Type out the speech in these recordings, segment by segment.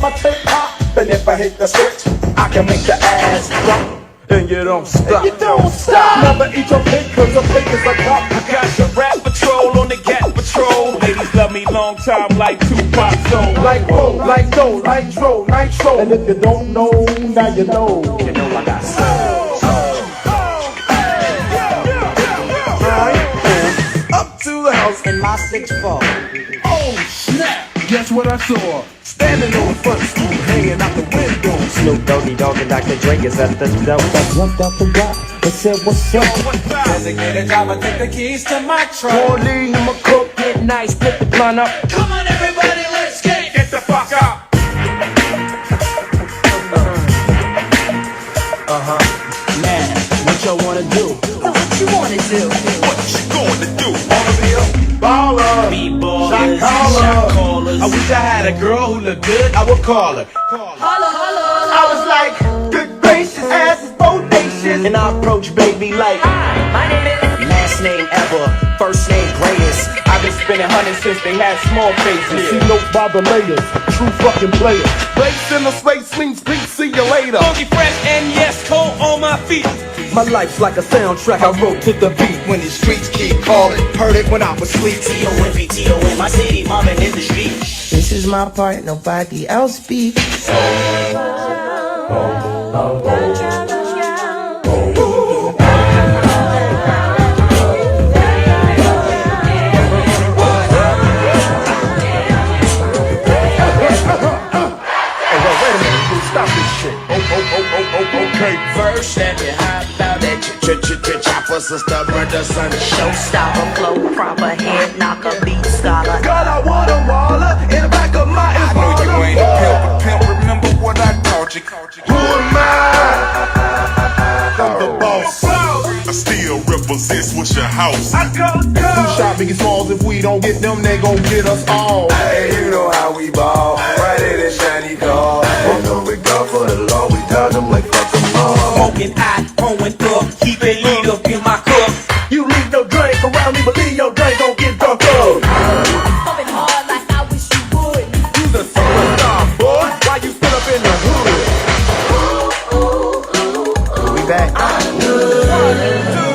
my tape pop. And if I hit the switch, I can make the ass drop. And you don't stop. And you don't stop. Never eat your cake, cause your cake is a cop. I got the rap patrol on the Gat Patrol. Ladies love me long time like Tupac soul. Like roll, like dough, like dro, nitro. And if you don't know, now you know. You know I got soul. Up to the house in my 6'4". Oh snap! Guess what I saw? Standing on the front stoop, hanging out the window. Snoop Doggy Dogg and Dr. Dre is at the door. I jumped out the rock and said, what's up? Designated driver, take the keys to my truck. Paulie, I'm a cook, get nice, flip the blunt up. Come on everybody, let's get the fuck out. Man, what y'all wanna do? What you wanna do? What you gonna do? Wanna be a baller, B-ballers, shot callers. I wish I had a girl who looked good, I would call her. Holla, holla. I was like, good gracious, ass is bodacious. And I approach baby like, Hi, my name is. last name ever, first name greatest. I've been spending hundreds since they had small faces. See no bother layers, true fucking player. Place in the space means peace, see you later. Funky fresh and yes, cold on my feet. My life's like a soundtrack I wrote to the beat. When the streets keep calling, heard it when I was asleep. T-O-N-V, T-O-N, my city, mobbing in the street. This is my part, nobody else speaks. Stop this shit. Okay. First, let me hop out that chopper, sister, brother, son. Showstopper, flow proper, head knocker, beat scholar. God, I want a waller in the back of my I know you ain't a pimp, remember what I taught you. Who am I? I'm the boss. I still represents what's your house. I go. Who shot Biggie Smalls? If we don't get them, they gon' get us all. Hey, you know how we ball. Right in the shiny car. Oh no, we go for the law. We dodge them like fuck them all. Smoking hot, pouring up, keep it lead up in my cup. You leave no drink around me, believe your drink gon' get drunk up. Pumping hard like I wish you would. You the superstar, boy. Why you still up in the hood? We back. 1, 2,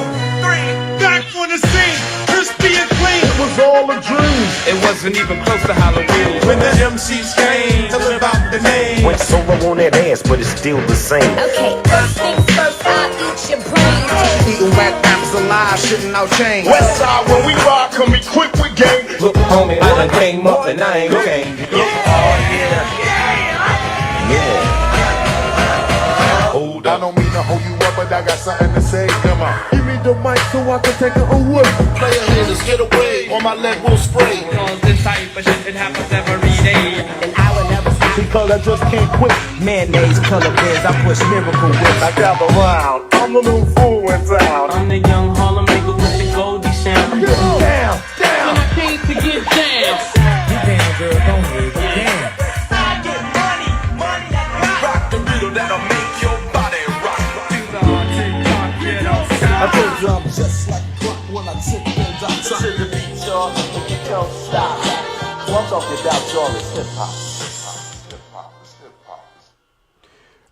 3, back on the scene, crispy and clean. It was all a dream. It wasn't even close to Halloween when the MCs came. Tell about the name. Went solo on that ass, but it's still the same. Okay, first things first, I'll eat your brain. Eating whack rappers alive, shitting out chains. West side when we rock, come equipped with game. Look, homie, I done came up and I ain't game. Hold up. I don't mean to hold you up, but I got something to say. Come on. Give me the mic so I can take it away. Player haters, get away, or my leg will spray. Cause this type of shit, it happens every day. And I will never see Because I just can't quit. mayonnaise color bears. I push miracle whips. I gather round. I'm the little fool in town. I'm the young Harlem nigga with the Goldie sound. Down, down. I came to get down. Get down, girl, don't hit. Get down. Rock the rhythm that'll make your body rock. I told you I'm just like Buck when I take things outside. To the beat, y'all, and you don't stop. One talking about y'all is hip hop.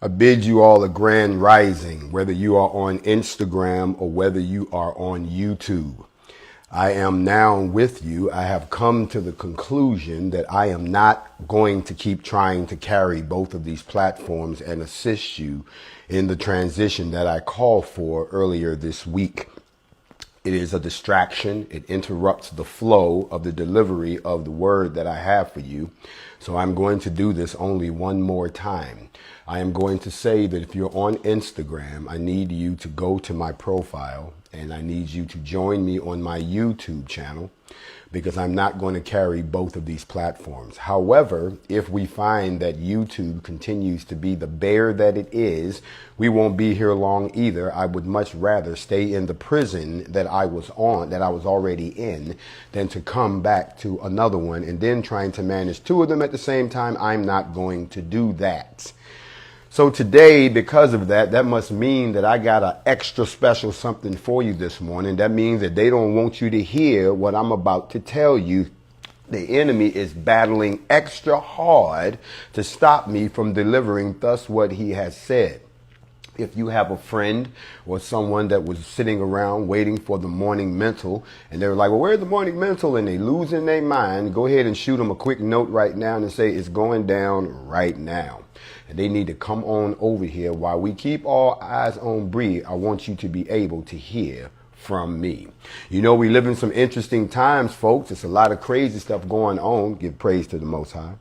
I bid you all a grand rising, whether you are on Instagram or whether you are on YouTube. I am now with you. I have come to the conclusion that I am not going to keep trying to carry both of these platforms and assist you in the transition that I called for earlier this week. It is a distraction. It interrupts the flow of the delivery of the word that I have for you. So I'm going to do this only one more time. I am going to say that if you're on Instagram, I need you to go to my profile and I need you to join me on my YouTube channel because I'm not going to carry both of these platforms. However, if we find that YouTube continues to be the bear that it is, we won't be here long either. I would much rather stay in the prison that I was already in, than to come back to another one and then trying to manage two of them at the same time. I'm not going to do that. So today, because of that, that must mean that I got an extra special something for you this morning. That means that they don't want you to hear what I'm about to tell you The enemy is battling extra hard to stop me from delivering thus what he has said. If you have a friend or someone that was sitting around waiting for the morning mental and they're like, well, where's the morning mental? And they losing their mind, go ahead and shoot them a quick note right now and say it's going down right now. And they need to come on over here. While we keep all eyes on Bree, I want you to be able to hear from me. You know, we live in some interesting times, folks. It's a lot of crazy stuff going on. Give praise to the Most High.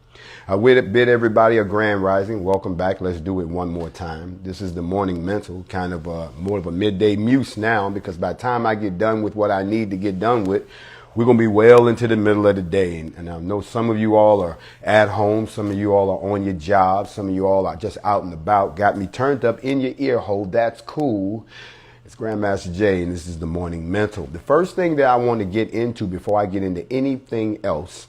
I would bid everybody a grand rising. Welcome back. Let's do it one more time. This is the morning mental, kind of more of a midday muse now, because by the time I get done with what I need to get done with, we're going to be well into the middle of the day. And I know some of you all are at home. Some of you all are on your job. Some of you all are just out and about. Got me turned up in your ear hole. That's cool. It's GrandMaster Jay, and this is the morning mental. The first thing that I want to get into before I get into anything else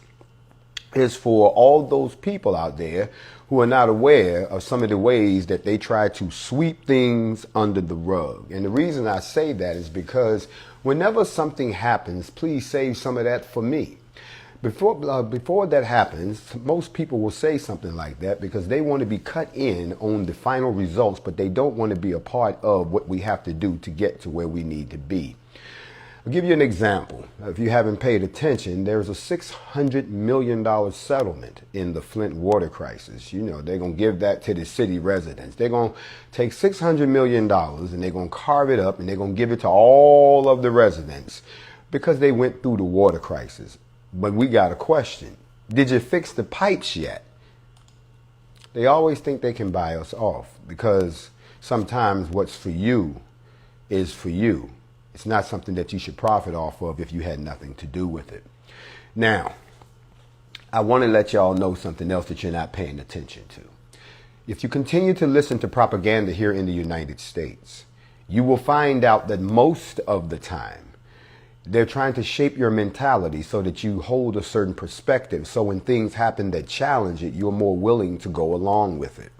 is for all those people out there who are not aware of some of the ways that they try to sweep things under the rug. And the reason I say that is because whenever something happens, please save some of that for me. Before that happens, most people will say something like that because they want to be cut in on the final results, but they don't want to be a part of what we have to do to get to where we need to be. I'll give you an example. If you haven't paid attention, there's a $600 million settlement in the Flint water crisis. You know, they're going to give that to the city residents. They're going to take $600 million and they're going to carve it up and they're going to give it to all of the residents because they went through the water crisis. But we got a question. Did you fix the pipes yet? They always think they can buy us off because sometimes what's for you is for you. It's not something that you should profit off of if you had nothing to do with it. Now, I want to let y'all know something else that you're not paying attention to. If you continue to listen to propaganda here in the United States, you will find out that most of the time, they're trying to shape your mentality so that you hold a certain perspective. So when things happen that challenge it, you're more willing to go along with it.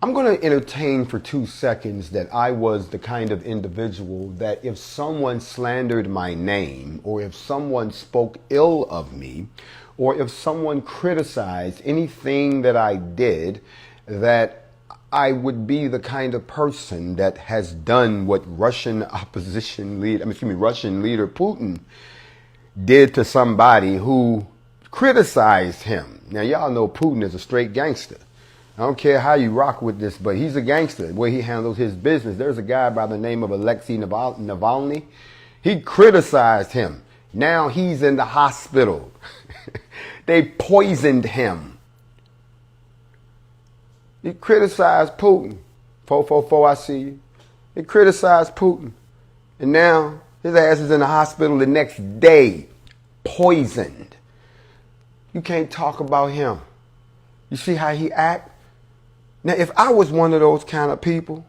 I'm going to entertain for 2 seconds that I was the kind of individual that if someone slandered my name, or if someone spoke ill of me, or if someone criticized anything that I did, that I would be the kind of person that has done what Russian leader Putin did to somebody who criticized him. Now, y'all know Putin is a straight gangster. I don't care how you rock with this, but he's a gangster, the way he handles his business. There's a guy by the name of Alexei Navalny. He criticized him. Now he's in the hospital. They poisoned him. He criticized Putin. 444, I see you. He criticized Putin. And now his ass is in the hospital the next day, poisoned. You can't talk about him. You see how he act? Now, if I was one of those kind of people,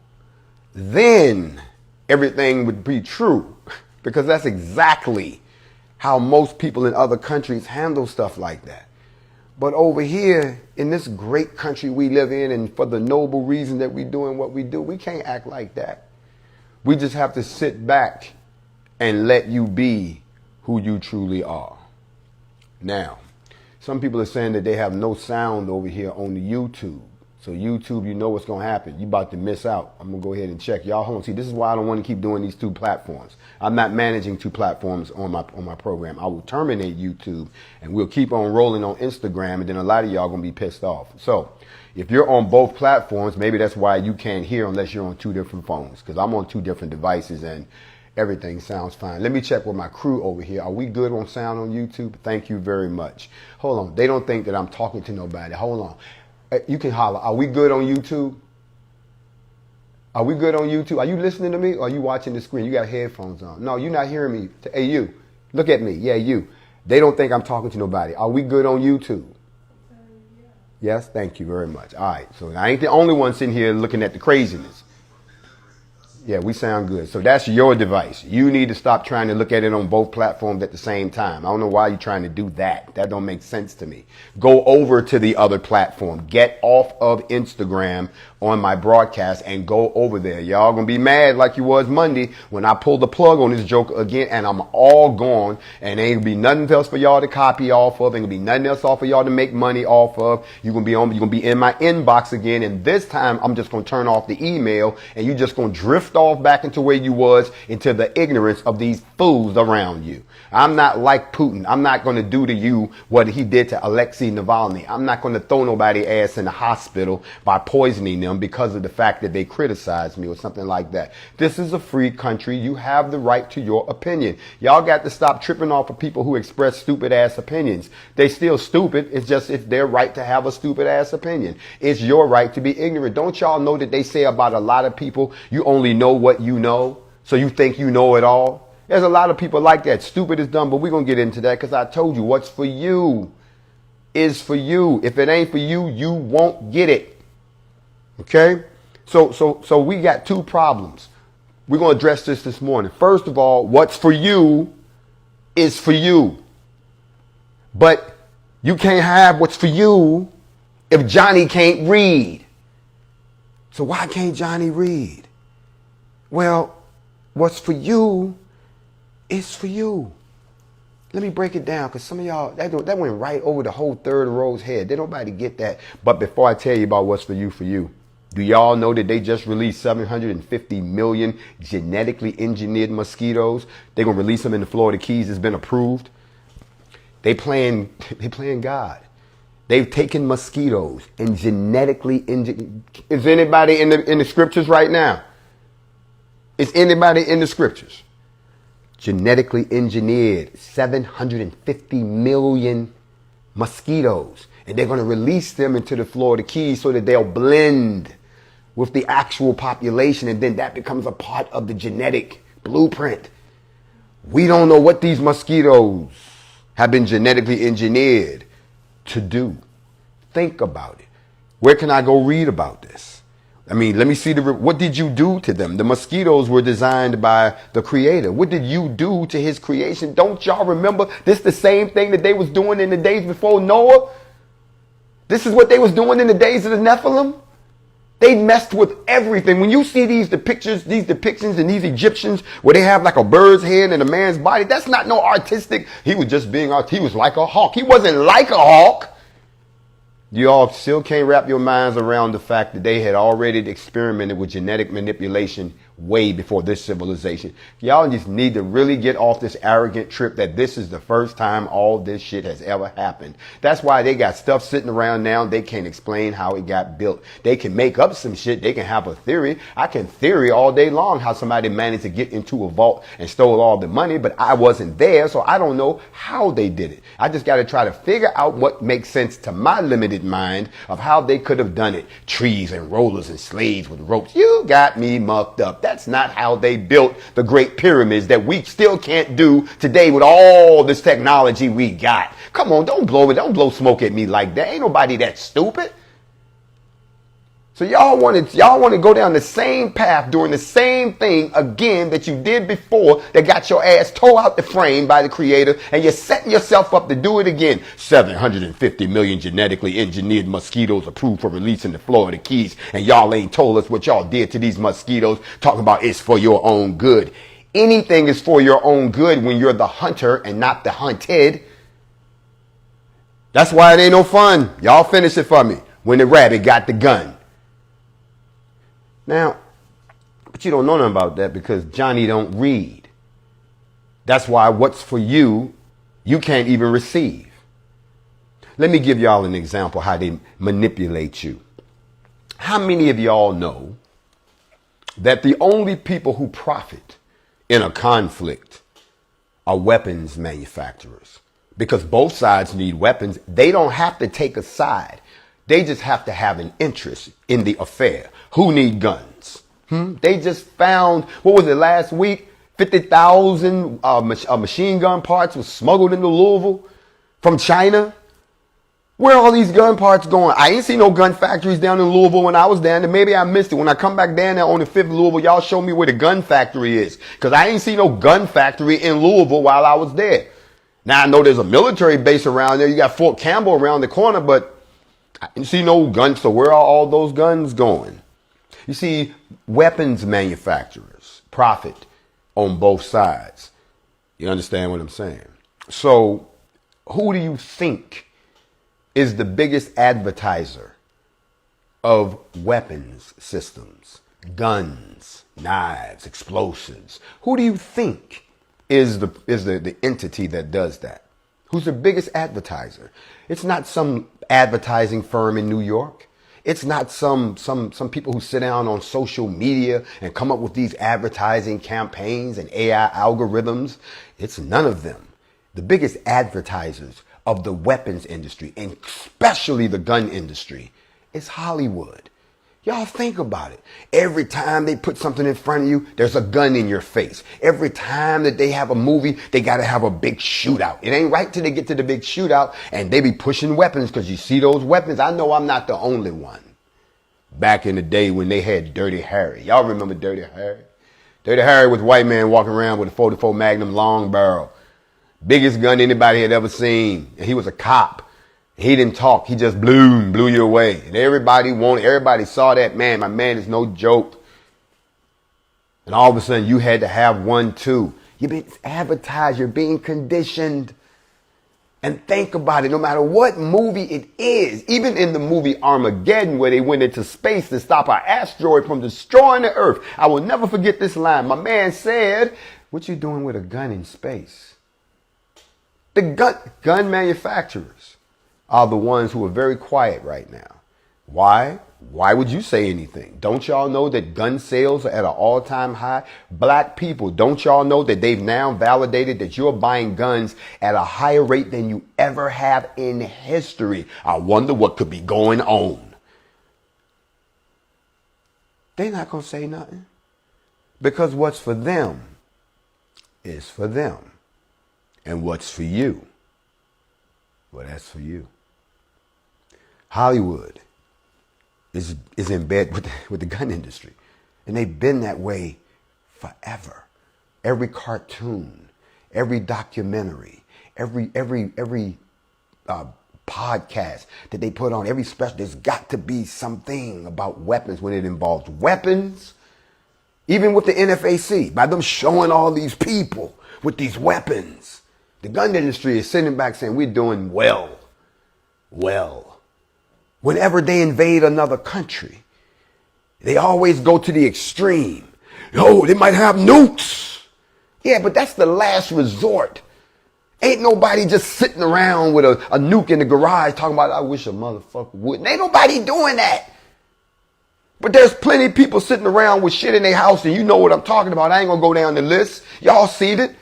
then everything would be true, because that's exactly how most people in other countries handle stuff like that. But over here in this great country we live in, and for the noble reason that we're doing what we do, we can't act like that. We just have to sit back and let you be who you truly are. Now, some people are saying that they have no sound over here on the YouTube. So YouTube, you know what's going to happen. You about to miss out. I'm going to go ahead and check. Y'all hold on. See, this is why I don't want to keep doing these 2 platforms. I'm not managing 2 platforms on my program. I will terminate YouTube and we'll keep on rolling on Instagram, and then a lot of y'all going to be pissed off. So if you're on both platforms, maybe that's why you can't hear unless you're on 2 different phones, because I'm on 2 different devices and everything sounds fine. Let me check with my crew over here. Are we good on sound on YouTube? Thank you very much. Hold on. They don't think that I'm talking to nobody. Hold on. You can holler. Are we good on YouTube? Are we good on YouTube? Are you listening to me or are you watching the screen? You got headphones on. No, you're not hearing me. Hey, you. Look at me. Yeah, you. They don't think I'm talking to nobody. Are we good on YouTube? Yeah. Yes? Thank you very much. All right. So I ain't the only one sitting here looking at the craziness. Yeah, we sound good. So that's your device. You need to stop trying to look at it on both platforms at the same time. I don't know why you're trying to do that. That don't make sense to me. Go over to the other platform. Get off of Instagram. on my broadcast and go over there. Y'all gonna be mad like you was Monday when I pulled the plug on this joke again, and I'm all gone, and ain't gonna be nothing else for y'all to copy off of. Ain't gonna be nothing else off for y'all to make money off of. You're gonna be in my inbox again, and this time I'm just gonna turn off the email, and you just gonna drift off back into where you was, into the ignorance of these fools around you. I'm not like Putin. I'm not gonna do to you what he did to Alexei Navalny. I'm not gonna throw nobody ass in the hospital by poisoning them because of the fact that they criticized me or something like that. This is a free country. You have the right to your opinion. Y'all got to stop tripping off of people who express stupid ass opinions. They still stupid. It's just it's their right to have a stupid ass opinion. It's your right to be ignorant. Don't y'all know that they say about a lot of people, you only know what you know, so you think you know it all? There's a lot of people like that. Stupid is dumb, but we're going to get into that because I told you what's for you is for you. If it ain't for you, you won't get it. Okay, so we got two problems. We're going to address this morning. First of all, what's for you is for you. But you can't have what's for you if Johnny can't read. So why can't Johnny read? Well, what's for you is for you. Let me break it down because some of y'all, that went right over the whole third row's head. Did nobody get that? But before I tell you about what's for you, do y'all know that they just released 750 million genetically engineered mosquitoes? They're going to release them in the Florida Keys. It's been approved. They playing God. They've taken mosquitoes and genetically engineered. Is anybody in the scriptures right now? Is anybody in the scriptures? Genetically engineered 750 million mosquitoes. And they're going to release them into the Florida Keys so that they'll blend with the actual population. And then that becomes a part of the genetic blueprint. We don't know what these mosquitoes have been genetically engineered to do. Think about it. Where can I go read about this? I mean, let me see what did you do to them? The mosquitoes were designed by the creator. What did you do to his creation? Don't y'all remember this the same thing that they was doing in the days before Noah? This is what they was doing in the days of the Nephilim. They messed with everything. When you see these depictions and these Egyptians where they have like a bird's head and a man's body, that's not no artistic. He was just being he was like a hawk. He wasn't like a hawk. You all still can't wrap your minds around the fact that they had already experimented with genetic manipulation way before this civilization. Y'all just need to really get off this arrogant trip that this is the first time all this shit has ever happened. That's why they got stuff sitting around now. They can't explain how it got built. They can make up some shit. They can have a theory. I can theory all day long how somebody managed to get into a vault and stole all the money, but I wasn't there, so I don't know how they did it. I just got to try to figure out what makes sense to my limited mind of how they could have done it. Trees and rollers and slaves with ropes. You got me mucked up. That's not how they built the great pyramids that we still can't do today with all this technology we got. Come on, don't blow smoke at me like that. Ain't nobody that stupid. So y'all want to go down the same path doing the same thing again that you did before that got your ass tore out the frame by the creator, and you're setting yourself up to do it again. 750 million genetically engineered mosquitoes approved for release in the Florida Keys, and y'all ain't told us what y'all did to these mosquitoes, talking about it's for your own good. Anything is for your own good when you're the hunter and not the hunted. That's why it ain't no fun. Y'all finish it for me. When the rabbit got the gun. Now, but you don't know nothing about that because Johnny don't read. That's why what's for you, you can't even receive. Let me give y'all an example how they manipulate you. How many of y'all know that the only people who profit in a conflict are weapons manufacturers? Because both sides need weapons. They don't have to take a side. They just have to have an interest in the affair. Who need guns? They just found, what was it, last week? 50,000 machine gun parts was smuggled into Louisville from China. Where are all these gun parts going? I ain't seen no gun factories down in Louisville when I was down there. Maybe I missed it. When I come back down there on the 5th Louisville, y'all show me where the gun factory is. Because I ain't seen no gun factory in Louisville while I was there. Now, I know there's a military base around there. You got Fort Campbell around the corner, but I didn't see no guns. So where are all those guns going? You see, weapons manufacturers profit on both sides. You understand what I'm saying? So who do you think is the biggest advertiser of weapons systems, guns, knives, explosives? Who do you think is the entity that does that? Who's the biggest advertiser? It's not some advertising firm in New York. It's not some people who sit down on social media and come up with these advertising campaigns and AI algorithms. It's none of them. The biggest advertisers of the weapons industry, and especially the gun industry, is Hollywood. Y'all think about it. Every time they put something in front of you, there's a gun in your face. Every time that they have a movie, they got to have a big shootout. It ain't right till they get to the big shootout and they be pushing weapons, because you see those weapons. I know I'm not the only one. Back in the day when they had Dirty Harry. Y'all remember Dirty Harry? Dirty Harry was a white man walking around with a 44 Magnum long barrel. Biggest gun anybody had ever seen. And he was a cop. He didn't talk. He just blew you away. And everybody saw that man. My man is no joke. And all of a sudden you had to have one too. You've been advertised. You're being conditioned. And think about it. No matter what movie it is, even in the movie Armageddon, where they went into space to stop an asteroid from destroying the earth. I will never forget this line. My man said, "What you doing with a gun in space?" The gun manufacturers are the ones who are very quiet right now. Why? Why would you say anything? Don't y'all know that gun sales are at an all-time high? Black people, don't y'all know that they've now validated that you're buying guns at a higher rate than you ever have in history? I wonder what could be going on. They're not going to say nothing. Because what's for them is for them. And what's for you, well, that's for you. Hollywood is in bed with the gun industry. And they've been that way forever. Every cartoon, every documentary, every podcast that they put on, every special, there's got to be something about weapons when it involves weapons. Even with the NFAC, by them showing all these people with these weapons, the gun industry is sitting back saying, we're doing well. Whenever they invade another country, they always go to the extreme. Oh, they might have nukes. Yeah, but that's the last resort. Ain't nobody just sitting around with a nuke in the garage talking about, I wish a motherfucker wouldn't. Ain't nobody doing that. But there's plenty of people sitting around with shit in their house, and you know what I'm talking about. I ain't gonna go down the list. Y'all seen it.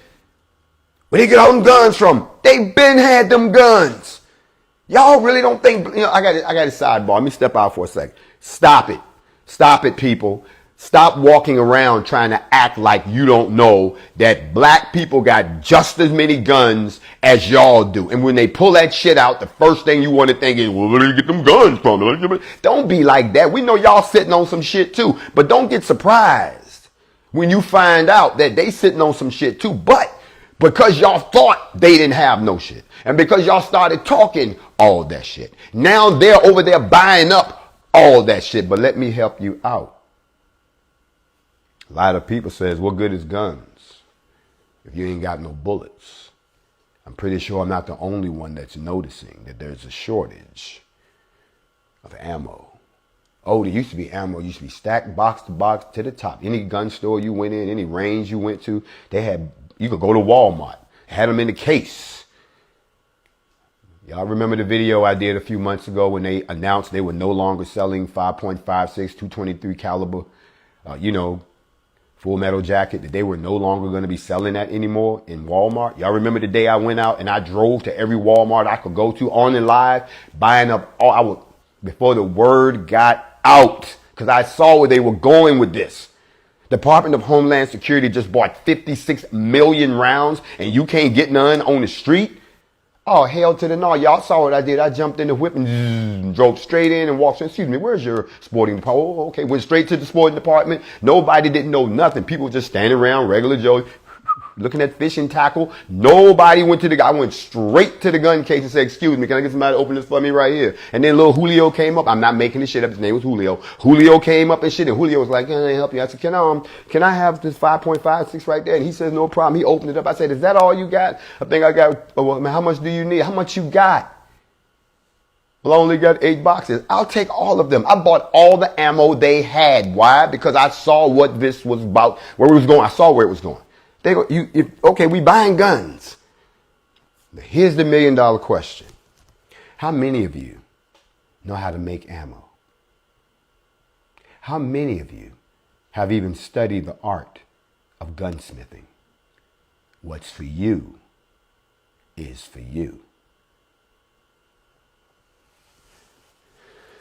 Where they get all them guns from? They been had them guns. Y'all really don't think, I got a sidebar. Let me step out for a second. Stop it. Stop it, people. Stop walking around trying to act like you don't know that black people got just as many guns as y'all do. And when they pull that shit out, the first thing you want to think is, well, where do you get them guns from? Don't be like that. We know y'all sitting on some shit too. But don't get surprised when you find out that they sitting on some shit too. But because y'all thought they didn't have no shit, and because y'all started talking all that shit, now they're over there buying up all that shit. But let me help you out. A lot of people says, what good is guns if you ain't got no bullets? I'm pretty sure I'm not the only one that's noticing that there's a shortage of ammo. Oh, there used to be ammo. It used to be stacked box to box to the top. Any gun store you went in, any range you went to, they had, you could go to Walmart, had them in the case. Y'all remember the video I did a few months ago when they announced they were no longer selling 5.56, 223 caliber, Full Metal Jacket, that they were no longer going to be selling that anymore in Walmart? Y'all remember the day I went out and I drove to every Walmart I could go to on and live, buying up before the word got out, because I saw where they were going with this. Department of Homeland Security just bought 56 million rounds and you can't get none on the street? Oh, hell to the no. Y'all saw what I did. I jumped in the whip and drove straight in and walked in. Excuse me, where's your sporting department? Oh, okay. Went straight to the sporting department. Nobody didn't know nothing. People just standing around, regular Joe. looking at fishing tackle. Nobody went to the guy. I went straight to the gun case and said, excuse me, can I get somebody to open this for me right here? And then little Julio came up. I'm not making this shit up. His name was Julio. Julio came up and shit. And Julio was like, can I help you? I said, can I have this 5.56 right there? And he says, no problem. He opened it up. I said, is that all you got? I think I got, oh, well, man, how much do you need? How much you got? Well, I only got 8 boxes. I'll take all of them. I bought all the ammo they had. Why? Because I saw what this was about, where it was going. I saw where it was going. They go, okay, we buying guns. Now, here's the $1 million question. How many of you know how to make ammo? How many of you have even studied the art of gunsmithing? What's for you is for you.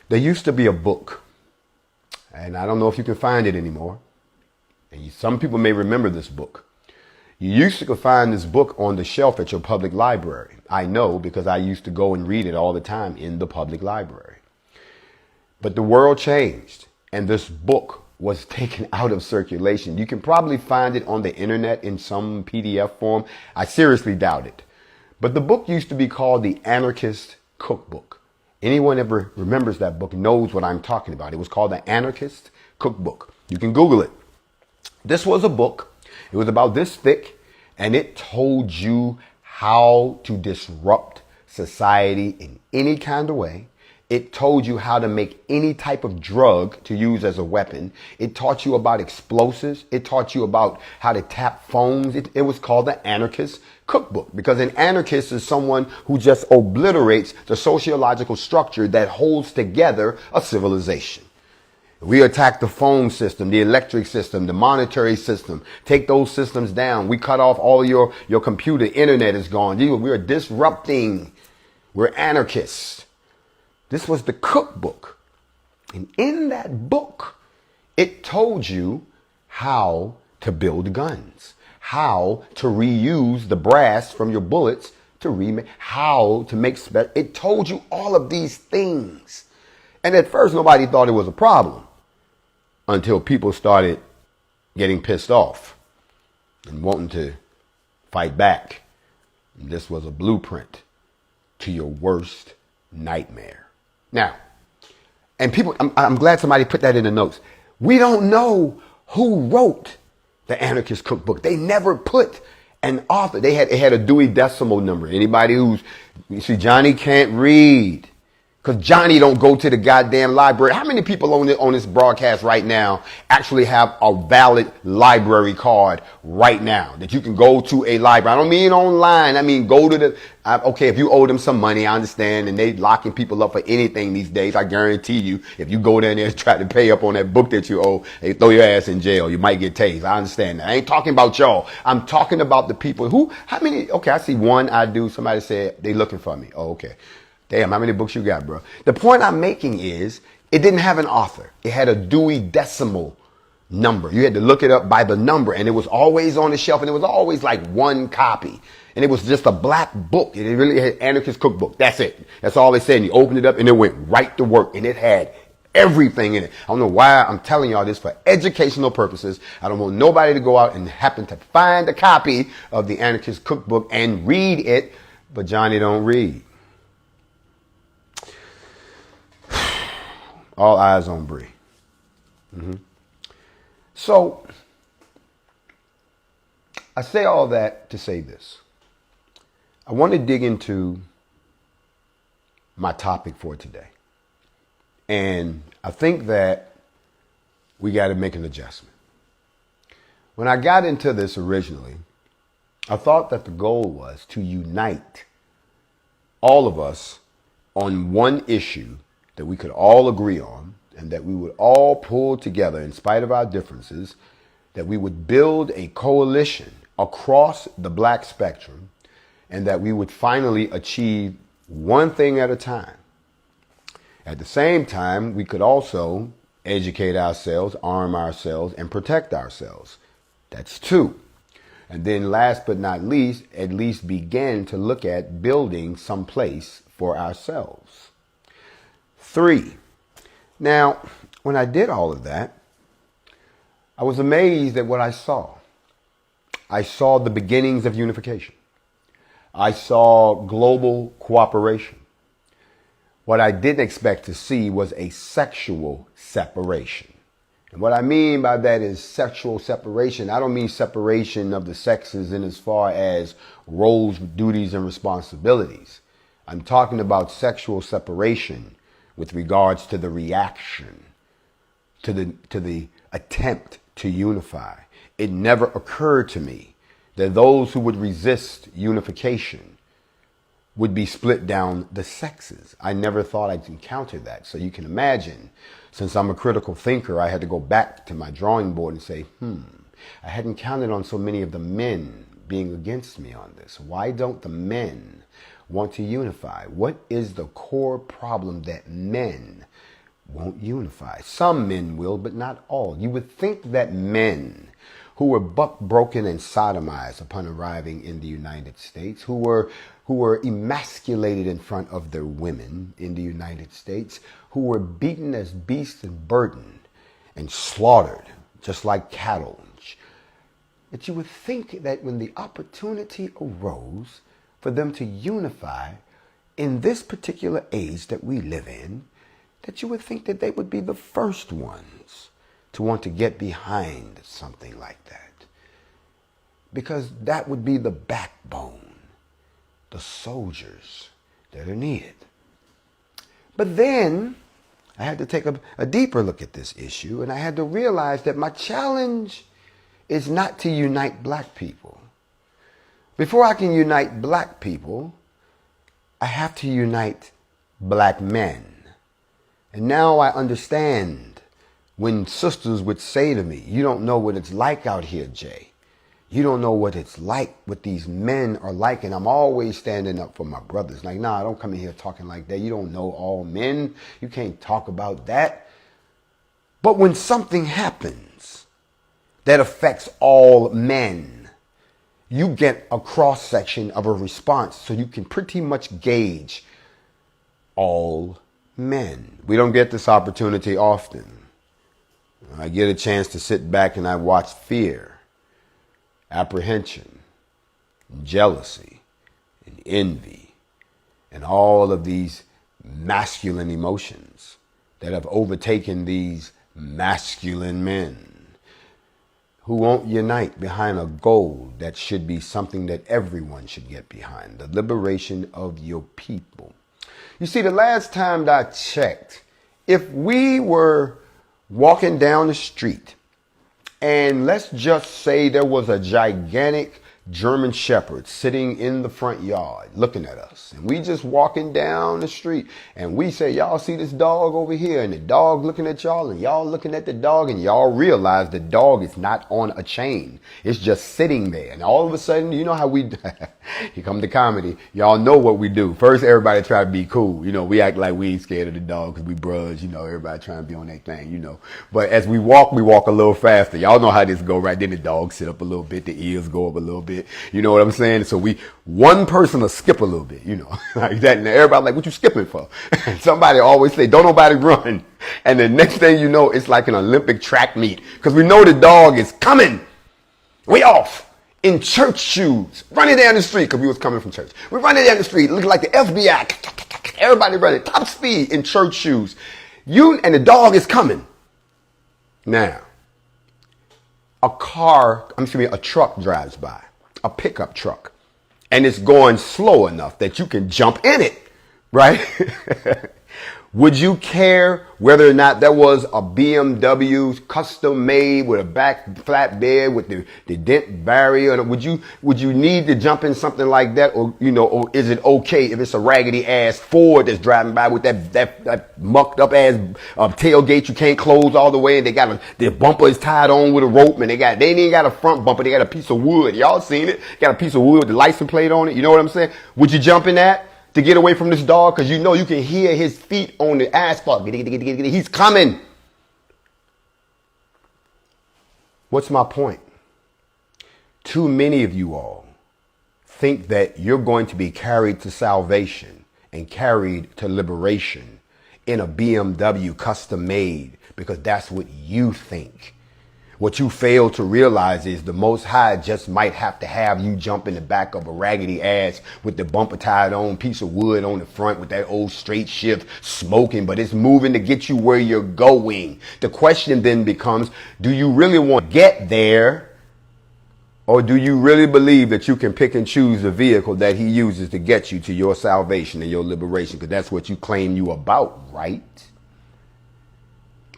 There used to be a book, and I don't know if you can find it anymore. And some people may remember this book. You used to find this book on the shelf at your public library. I know because I used to go and read it all the time in the public library. But the world changed, and this book was taken out of circulation. You can probably find it on the internet in some PDF form. I seriously doubt it. But the book used to be called the Anarchist Cookbook. Anyone ever remembers that book knows what I'm talking about. It was called the Anarchist Cookbook. You can Google it. This was a book. It was about this thick, and it told you how to disrupt society in any kind of way. It told you how to make any type of drug to use as a weapon. It taught you about explosives. It taught you about how to tap phones. It was called the Anarchist Cookbook because an anarchist is someone who just obliterates the sociological structure that holds together a civilization. We attack the phone system, the electric system, the monetary system. Take those systems down. We cut off all your computer. Internet is gone. We're disrupting. We're anarchists. This was the cookbook. And in that book, it told you how to build guns, how to reuse the brass from your bullets to remake, how to make, it told you all of these things. And at first, nobody thought it was a problem until people started getting pissed off and wanting to fight back. And this was a blueprint to your worst nightmare. Now, and people, I'm glad somebody put that in the notes. We don't know who wrote the Anarchist Cookbook. They never put an author. It had a Dewey Decimal number. Anybody you see, Johnny can't read because Johnny don't go to the goddamn library. How many people on this broadcast right now actually have a valid library card right now that you can go to a library? I don't mean online. I mean, go to the, okay, if you owe them some money, I understand, and they locking people up for anything these days. I guarantee you, if you go down there and try to pay up on that book that you owe, they throw your ass in jail. You might get tased. I understand that. I ain't talking about y'all. I'm talking about the people how many, okay, I see one, I do. Somebody said they looking for me. Oh, okay. Damn, how many books you got, bro? The point I'm making is it didn't have an author. It had a Dewey Decimal number. You had to look it up by the number, and it was always on the shelf, and it was always like one copy. And it was just a black book. It really had Anarchist Cookbook. That's it. That's all they said. And you opened it up, and it went right to work, and it had everything in it. I don't know why I'm telling y'all this for educational purposes. I don't want nobody to go out and happen to find a copy of the Anarchist Cookbook and read it, but Johnny don't read. All eyes on Bree. So, I say all that to say this. I want to dig into my topic for today. And I think that we got to make an adjustment. When I got into this originally, I thought that the goal was to unite all of us on one issue that we could all agree on, and that we would all pull together in spite of our differences, that we would build a coalition across the black spectrum, and that we would finally achieve one thing at a time. At the same time, we could also educate ourselves, arm ourselves, and protect ourselves. That's 2. And then last but not least, at least begin to look at building some place for ourselves. 3. Now, when I did all of that, I was amazed at what I saw. I saw the beginnings of unification. I saw global cooperation. What I didn't expect to see was a sexual separation. And what I mean by that is sexual separation. I don't mean separation of the sexes in as far as roles, duties, and responsibilities. I'm talking about sexual separation with regards to the reaction, to the attempt to unify. It never occurred to me that those who would resist unification would be split down the sexes. I never thought I'd encounter that. So you can imagine, since I'm a critical thinker, I had to go back to my drawing board and say, I hadn't counted on so many of the men being against me on this. Why don't the men want to unify? What is the core problem that men won't unify? Some men will, but not all. You would think that men who were buck broken and sodomized upon arriving in the United States, who were emasculated in front of their women in the United States, who were beaten as beasts and burdened and slaughtered just like cattle, that you would think that when the opportunity arose for them to unify in this particular age that we live in, that you would think that they would be the first ones to want to get behind something like that. Because that would be the backbone, the soldiers that are needed. But then I had to take a deeper look at this issue, and I had to realize that my challenge is not to unite black people. Before I can unite black people, I have to unite black men. And now I understand when sisters would say to me, you don't know what it's like out here, Jay. You don't know what it's like, what these men are like. And I'm always standing up for my brothers. Like, nah, don't come in here talking like that. You don't know all men. You can't talk about that. But when something happens that affects all men, you get a cross-section of a response so you can pretty much gauge all men. We don't get this opportunity often. I get a chance to sit back and I watch fear, apprehension, jealousy, and envy, and all of these masculine emotions that have overtaken these masculine men who won't unite behind a goal that should be something that everyone should get behind, the liberation of your people. You see, the last time that I checked, if we were walking down the street and let's just say there was a gigantic German Shepherd sitting in the front yard looking at us, and we just walking down the street and we say, y'all see this dog over here, and the dog looking at y'all and y'all looking at the dog, and y'all realize the dog is not on a chain. It's just sitting there. And all of a sudden, you know how we here come the comedy. Y'all know what we do. First, everybody try to be cool. You know, we act like we ain't scared of the dog because we bruds. You know, everybody trying to be on their thing, you know. But as we walk a little faster. Y'all know how this go, right? Then the dog sit up a little bit, the ears go up a little bit. You know what I'm saying? So one person will skip a little bit, you know, like that. And everybody like, what you skipping for? And somebody always say, don't nobody run. And the next thing you know, it's like an Olympic track meet because we know the dog is coming. We off in church shoes, running down the street because we was coming from church. We're running down the street looking like the FBI. Everybody running top speed in church shoes. And the dog is coming. Now, a truck drives by, a pickup truck, and it's going slow enough that you can jump in it, right? Would you care whether or not that was a BMW custom made with a back flatbed with the dent barrier? Would you need to jump in something like that? Or, you know, or is it okay if it's a raggedy ass Ford that's driving by with that mucked up ass tailgate you can't close all the way, and their bumper is tied on with a rope, and they ain't even got a front bumper, they got a piece of wood. Y'all seen it? Got a piece of wood with the license plate on it. You know what I'm saying? Would you jump in that to get away from this dog? Because you know you can hear his feet on the asphalt. He's coming. What's my point? Too many of you all think that you're going to be carried to salvation and carried to liberation in a BMW custom made because that's what you think. What you fail to realize is the Most High just might have to have you jump in the back of a raggedy ass with the bumper tied on, piece of wood on the front with that old straight shift smoking, but it's moving to get you where you're going. The question then becomes, do you really want to get there? Or do you really believe that you can pick and choose the vehicle that he uses to get you to your salvation and your liberation? Because that's what you claim you about, right?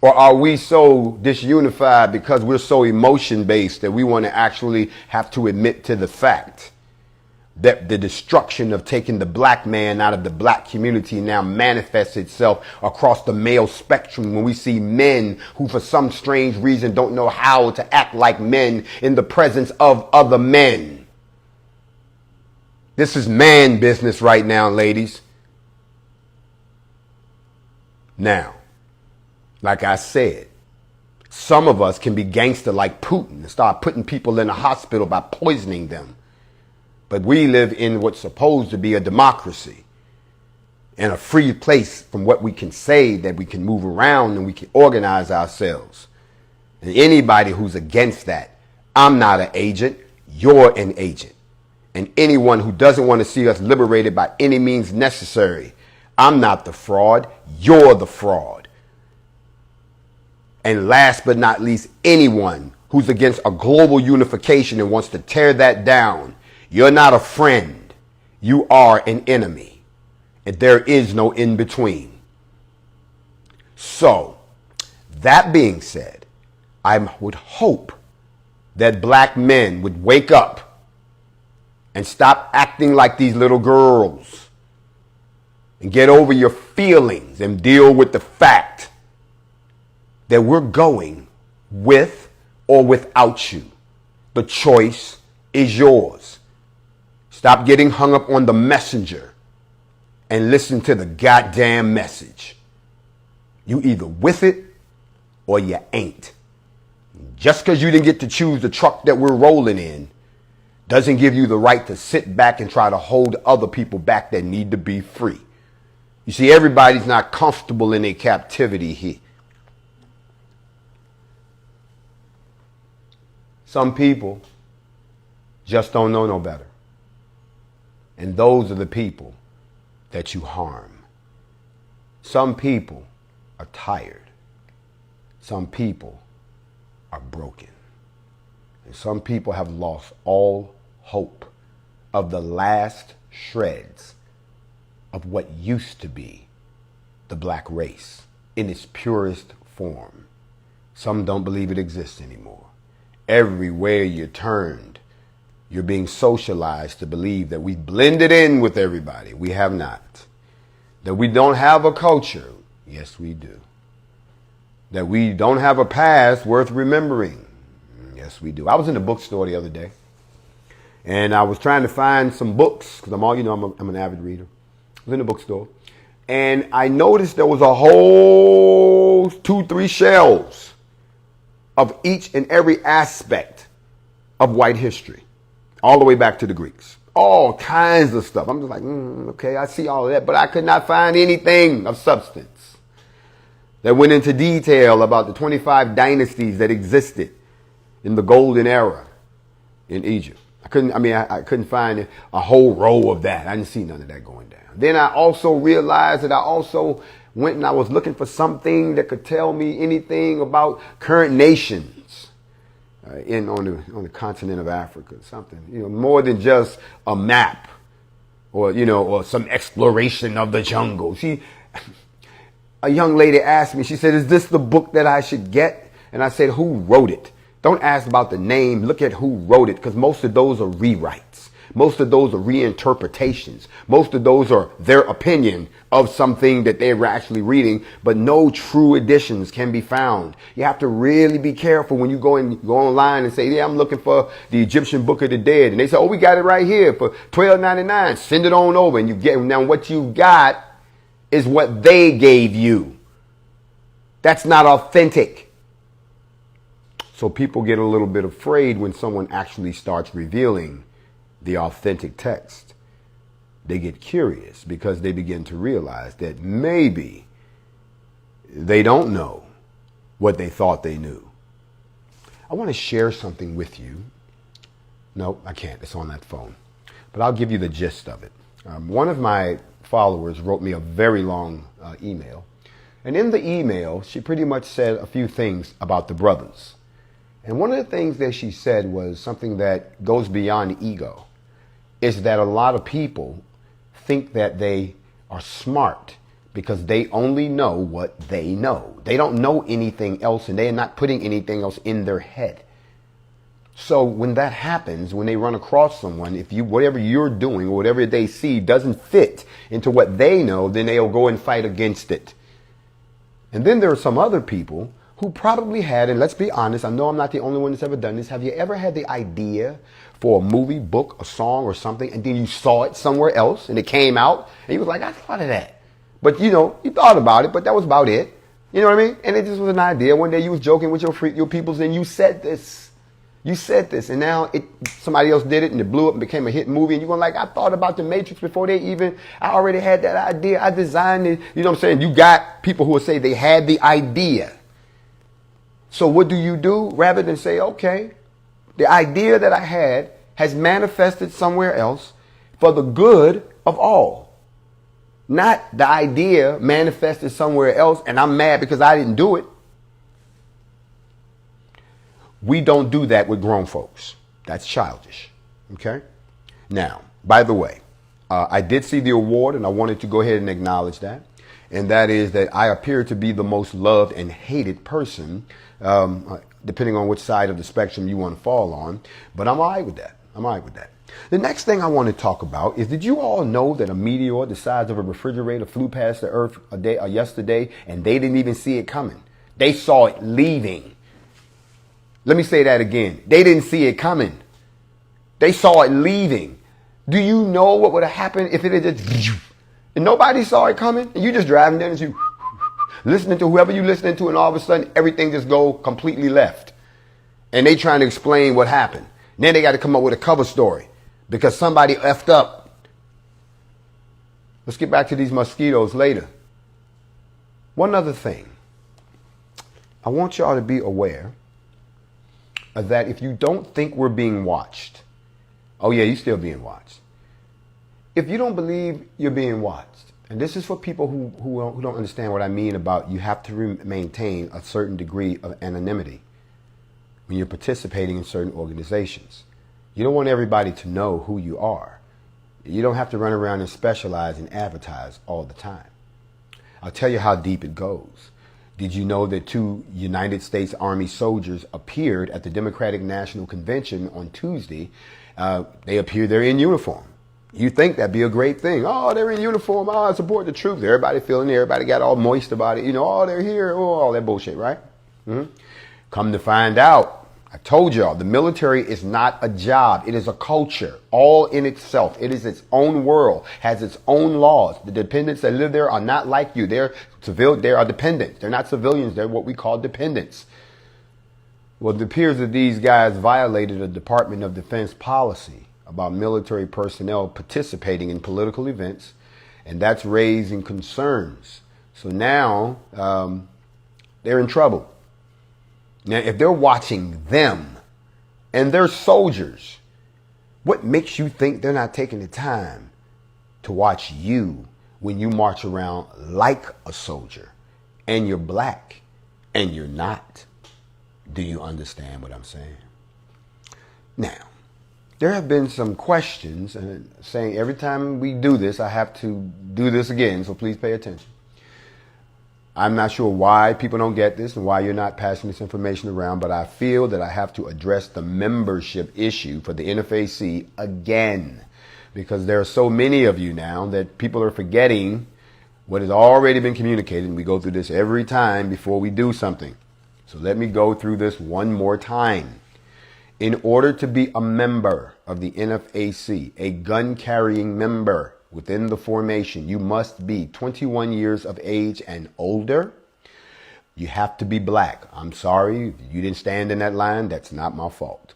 Or are we so disunified because we're so emotion-based that we want to actually have to admit to the fact that the destruction of taking the black man out of the black community now manifests itself across the male spectrum when we see men who for some strange reason don't know how to act like men in the presence of other men? This is man business right now, ladies. Now, like I said, some of us can be gangster like Putin and start putting people in the hospital by poisoning them. But we live in what's supposed to be a democracy and a free place from what we can say, that we can move around and we can organize ourselves. And anybody who's against that, I'm not an agent, you're an agent. And anyone who doesn't want to see us liberated by any means necessary, I'm not the fraud, you're the fraud. And last but not least, anyone who's against a global unification and wants to tear that down, you're not a friend. You are an enemy. And there is no in between. So, that being said, I would hope that black men would wake up and stop acting like these little girls and get over your feelings and deal with the fact that we're going with or without you. The choice is yours. Stop getting hung up on the messenger and listen to the goddamn message. You either with it or you ain't. Just because you didn't get to choose the truck that we're rolling in doesn't give you the right to sit back and try to hold other people back that need to be free. You see, everybody's not comfortable in their captivity here. Some people just don't know no better. And those are the people that you harm. Some people are tired. Some people are broken. And some people have lost all hope of the last shreds of what used to be the black race in its purest form. Some don't believe it exists anymore. Everywhere you turned, you're being socialized to believe that we blended in with everybody. We have not. That we don't have a culture. Yes, we do. That we don't have a past worth remembering. Yes, we do. I was in the bookstore the other day, and I was trying to find some books because I'm an avid reader. I was in the bookstore, and I noticed there was a whole 2-3 shelves of each and every aspect of white history, all the way back to the Greeks. All kinds of stuff. I'm just like, okay, I see all of that, but I could not find anything of substance that went into detail about the 25 dynasties that existed in the golden era in Egypt. I couldn't find a whole row of that. I didn't see none of that going down. Then I also realized that I also went and I was looking for something that could tell me anything about current nations on the continent of Africa, something, more than just a map or some exploration of the jungle. A young lady asked me, she said, "Is this the book that I should get?" And I said, "Who wrote it?" Don't ask about the name. Look at who wrote it, because most of those are rewrites. Most of those are reinterpretations. Most of those are their opinion of something that they were actually reading, but no true editions can be found. You have to really be careful when you go online and say, "Yeah, I'm looking for the Egyptian Book of the Dead." And they say, "Oh, we got it right here for $12.99. Send it on over." And you get, now what you got is what they gave you. That's not authentic. So people get a little bit afraid when someone actually starts revealing the authentic text. They get curious because they begin to realize that maybe they don't know what they thought they knew. I want to share something with you. No, I can't. It's on that phone. But I'll give you the gist of it. One of my followers wrote me a very long email. And in the email, she pretty much said a few things about the brothers. And one of the things that she said was something that goes beyond ego, is that a lot of people think that they are smart because they only know what they know. They don't know anything else, and they are not putting anything else in their head. So when that happens, when they run across someone, if you, whatever you're doing or whatever they see doesn't fit into what they know, then they'll go and fight against it. And then there are some other people who probably had, and let's be honest, I know I'm not the only one that's ever done this. Have you ever had the idea for a movie, book, a song or something, and then you saw it somewhere else and it came out and you was like, I thought of that. But you know, you thought about it, but that was about it. You know what I mean? And it just was an idea. One day you was joking with your peoples and you said this. You said this, and now somebody else did it, and it blew up and became a hit movie, and you're going like, I thought about the Matrix before I already had that idea. I designed it. You know what I'm saying? You got people who will say they had the idea. So what do? Rather than say, okay, the idea that I had has manifested somewhere else for the good of all. Not the idea manifested somewhere else, and I'm mad because I didn't do it. We don't do that with grown folks. That's childish. Okay? Now, by the way, I did see the award, and I wanted to go ahead and acknowledge that. And that is that I appear to be the most loved and hated person, depending on which side of the spectrum you want to fall on. But I'm all right with that. I'm all right with that. The next thing I want to talk about is, did you all know that a meteor the size of a refrigerator flew past the Earth yesterday, and they didn't even see it coming? They saw it leaving. Let me say that again. They didn't see it coming. They saw it leaving. Do you know what would have happened if it had just, and nobody saw it coming, and you just driving down and you listening to whoever you listening to, and all of a sudden everything just go completely left. And they trying to explain what happened. And then they got to come up with a cover story because somebody effed up. Let's get back to these mosquitos later. One other thing. I want y'all to be aware that if you don't think we're being watched, oh yeah, you're still being watched. If you don't believe you're being watched, and this is for people who don't understand what I mean about you have to maintain a certain degree of anonymity when you're participating in certain organizations. You don't want everybody to know who you are. You don't have to run around and specialize and advertise all the time. I'll tell you how deep it goes. Did you know that 2 United States Army soldiers appeared at the Democratic National Convention on Tuesday? They appeared there in uniform. You think that'd be a great thing. Oh, they're in uniform. Oh, I support the troops. Everybody feeling it. Everybody got all moist about it. You know, oh, they're here. Oh, all that bullshit, right? Mm-hmm. Come to find out, I told y'all, the military is not a job. It is a culture all in itself. It is its own world, has its own laws. The dependents that live there are not like you. They are dependents. They're not civilians. They're what we call dependents. Well, it appears that these guys violated a Department of Defense policy about military personnel participating in political events, and that's raising concerns. So now they're in trouble. Now, if they're watching them and they're soldiers, what makes you think they're not taking the time to watch you when you march around like a soldier and you're black and you're not? Do you understand what I'm saying? Now, there have been some questions and saying every time we do this, I have to do this again, so please pay attention. I'm not sure why people don't get this and why you're not passing this information around, but I feel that I have to address the membership issue for the NFAC again, because there are so many of you now that people are forgetting what has already been communicated. And we go through this every time before we do something. So let me go through this one more time. In order to be a member of the NFAC, a gun-carrying member within the formation, you must be 21 years of age and older. You have to be black. I'm sorry, if you didn't stand in that line, that's not my fault.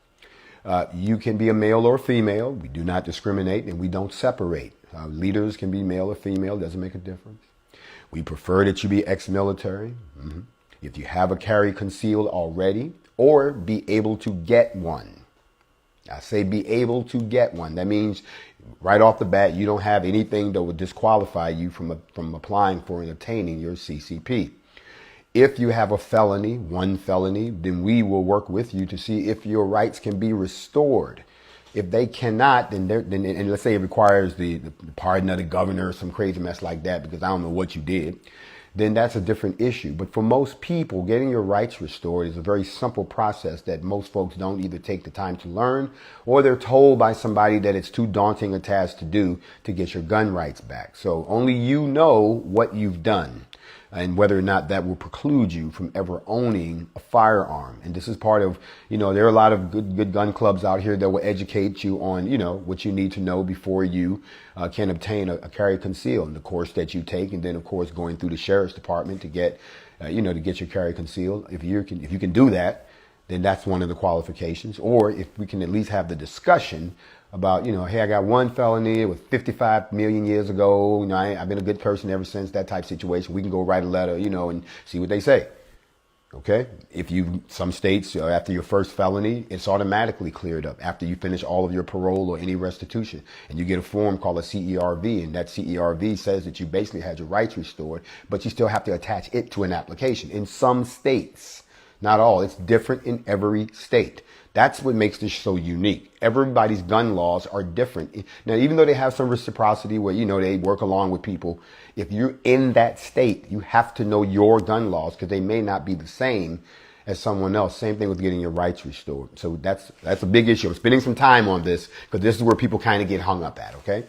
You can be a male or female. We do not discriminate and we don't separate. Leaders can be male or female, doesn't make a difference. We prefer that you be ex-military. If you have a carry concealed already, or be able to get one. I say be able to get one. That means right off the bat, you don't have anything that would disqualify you from applying for and obtaining your CCP. If you have a felony, one felony, then we will work with you to see if your rights can be restored. If they cannot, then and let's say it requires the pardon of the governor or some crazy mess like that, because I don't know what you did, then that's a different issue. But for most people, getting your rights restored is a very simple process that most folks don't either take the time to learn, or they're told by somebody that it's too daunting a task to do to get your gun rights back. So only you know what you've done and whether or not that will preclude you from ever owning a firearm. And this is part of, there are a lot of good gun clubs out here that will educate you on, what you need to know before you can obtain a carry conceal, and the course that you take. And then, of course, going through the sheriff's department to get, to get your carry conceal. If you can do that, then that's one of the qualifications. Or if we can at least have the discussion about, hey, I got one felony, it was 55 million years ago. I've been a good person ever since, that type of situation. We can go write a letter, and see what they say. Okay. Some states, after your first felony, it's automatically cleared up after you finish all of your parole or any restitution. And you get a form called a CERV. And that CERV says that you basically had your rights restored, but you still have to attach it to an application. In some states, not all, it's different in every state. That's what makes this so unique. Everybody's gun laws are different. Now, even though they have some reciprocity where, they work along with people, if you're in that state, you have to know your gun laws because they may not be the same as someone else. Same thing with getting your rights restored. So that's a big issue. I'm spending some time on this because this is where people kind of get hung up at, okay?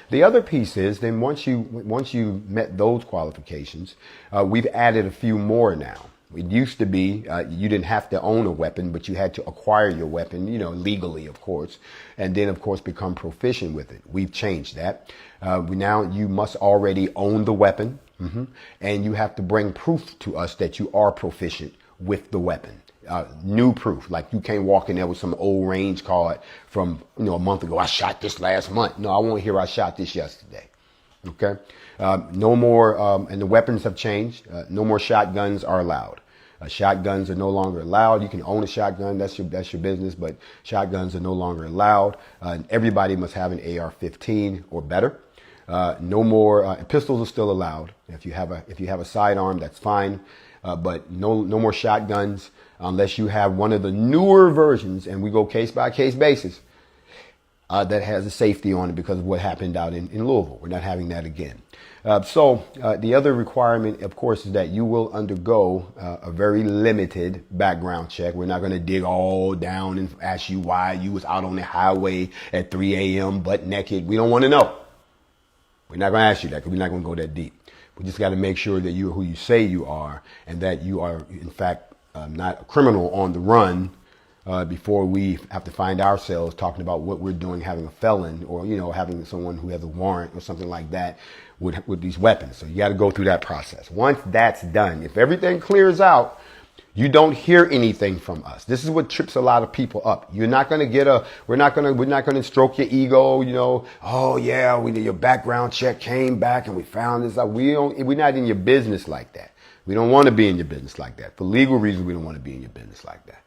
The other piece is then once you met those qualifications, we've added a few more now. It used to be you didn't have to own a weapon, but you had to acquire your weapon, legally, of course, and then, of course, become proficient with it. We've changed that. Now you must already own the weapon, and you have to bring proof to us that you are proficient with the weapon. New proof, like you can't walk in there with some old range card from a month ago. I shot this last month. No, I won't hear I shot this yesterday. Okay. No more, and the weapons have changed. No more shotguns are allowed. Shotguns are no longer allowed. You can own a shotgun. That's your business, but shotguns are no longer allowed. Everybody must have an AR-15 or better. No more, pistols are still allowed. If you have a sidearm, that's fine. But no more shotguns unless you have one of the newer versions, and we go case by case basis, that has a safety on it because of what happened out in Louisville. We're not having that again. So the other requirement, of course, is that you will undergo a very limited background check. We're not going to dig all down and ask you why you was out on the highway at 3 a.m. butt naked. We don't want to know. We're not going to ask you that because we're not going to go that deep. We just got to make sure that you're who you say you are and that you are, in fact, not a criminal on the run before we have to find ourselves talking about what we're doing, having a felon or, having someone who has a warrant or something like that with these weapons. So you got to go through that process. Once that's done, if everything clears out, you don't hear anything from us. This is what trips a lot of people up. You're not going to get we're not going to stroke your ego, oh yeah, your background check came back and we found this out. We're not in your business like that. We don't want to be in your business like that. For legal reasons, we don't want to be in your business like that.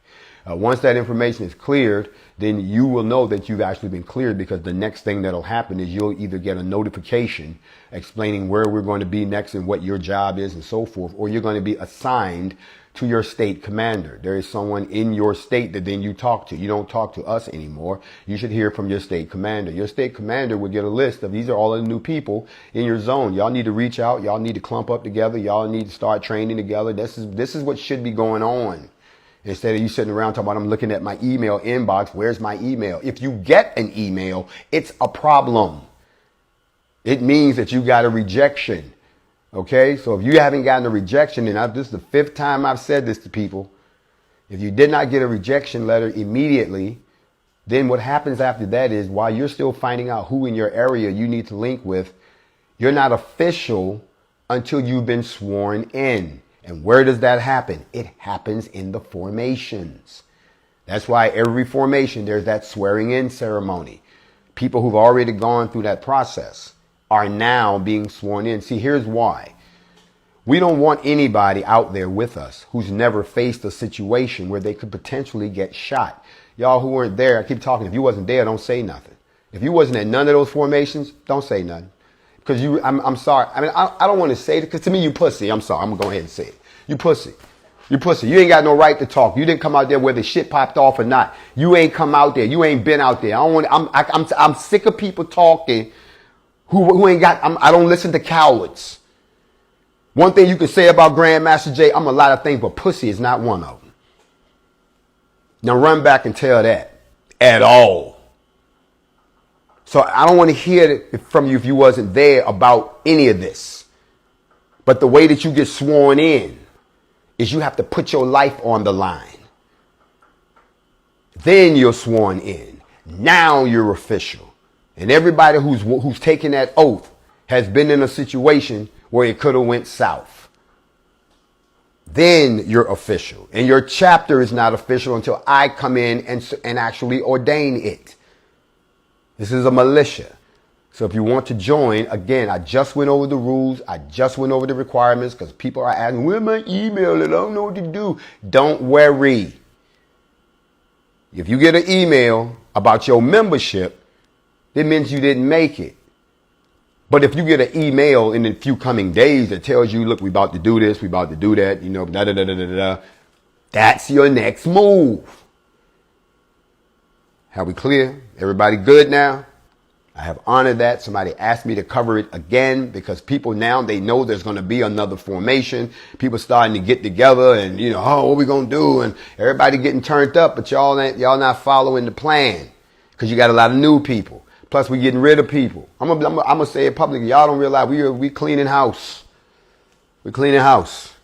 Once that information is cleared, then you will know that you've actually been cleared, because the next thing that'll happen is you'll either get a notification explaining where we're going to be next and what your job is and so forth, or you're going to be assigned to your state commander. There is someone in your state that then you talk to. You don't talk to us anymore. You should hear from your state commander. Your state commander will get a list of these are all the new people in your zone. Y'all need to reach out. Y'all need to clump up together. Y'all need to start training together. This is what should be going on. Instead of you sitting around talking about, I'm looking at my email inbox. Where's my email? If you get an email, it's a problem. It means that you got a rejection. Okay, so if you haven't gotten a rejection, and this is the 5th time I've said this to people, if you did not get a rejection letter immediately, then what happens after that is while you're still finding out who in your area you need to link with, you're not official until you've been sworn in. And where does that happen? It happens in the formations. That's why every formation, there's that swearing in ceremony. People who've already gone through that process are now being sworn in. See, here's why. We don't want anybody out there with us who's never faced a situation where they could potentially get shot. Y'all who weren't there, I keep talking. If you wasn't there, don't say nothing. If you wasn't at none of those formations, don't say nothing. Because I'm sorry. I mean, I don't want to say it because to me, you pussy. I'm sorry. I'm going to go ahead and say it. You pussy. You pussy. You ain't got no right to talk. You didn't come out there whether shit popped off or not. You ain't come out there. You ain't been out there. I'm sick of people talking who ain't got, I don't listen to cowards. One thing you can say about Grandmaster Jay, I'm a lot of things, but pussy is not one of them. Now run back and tell that at all. So I don't want to hear it from you if you wasn't there about any of this. But the way that you get sworn in is you have to put your life on the line. Then you're sworn in. Now you're official. And everybody who's taken that oath has been in a situation where it could have went south. Then you're official. And your chapter is not official until I come in and actually ordain it. This is a militia. So if you want to join, again, I just went over the rules. I just went over the requirements because people are asking, where's my email? And I don't know what to do. Don't worry. If you get an email about your membership, that means you didn't make it. But if you get an email in a few coming days that tells you, look, we about to do this, we about to do that, you know, da da da da da da, that's your next move. Are we clear? Everybody good now? I have honored that. Somebody asked me to cover it again because people now, they know there's going to be another formation. People starting to get together and, you know, oh, what we going to do? And everybody getting turned up, but y'all not following the plan because you got a lot of new people. Plus, we getting rid of people. I'm gonna say it publicly. Y'all don't realize we cleaning house. We're cleaning house.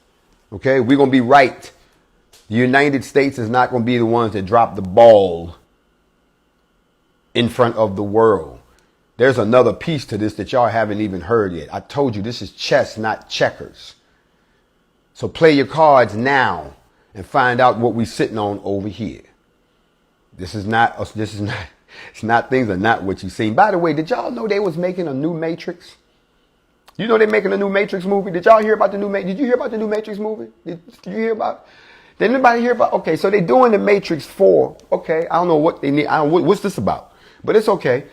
Okay? We're going to be right. The United States is not going to be the ones that drop the ball in front of the world. There's another piece to this that y'all haven't even heard yet. I told you this is chess, not checkers. So play your cards now and find out what we're sitting on over here. Things are not what you've seen. By the way, did y'all know they was making a new Matrix? You know they're making a new Matrix movie? Did y'all hear about the new Matrix? Did you hear about the new Matrix movie? Did you hear about it? Did anybody hear about? Okay, so they're doing the Matrix 4. Okay, I don't know what they need. What's this about? But it's okay.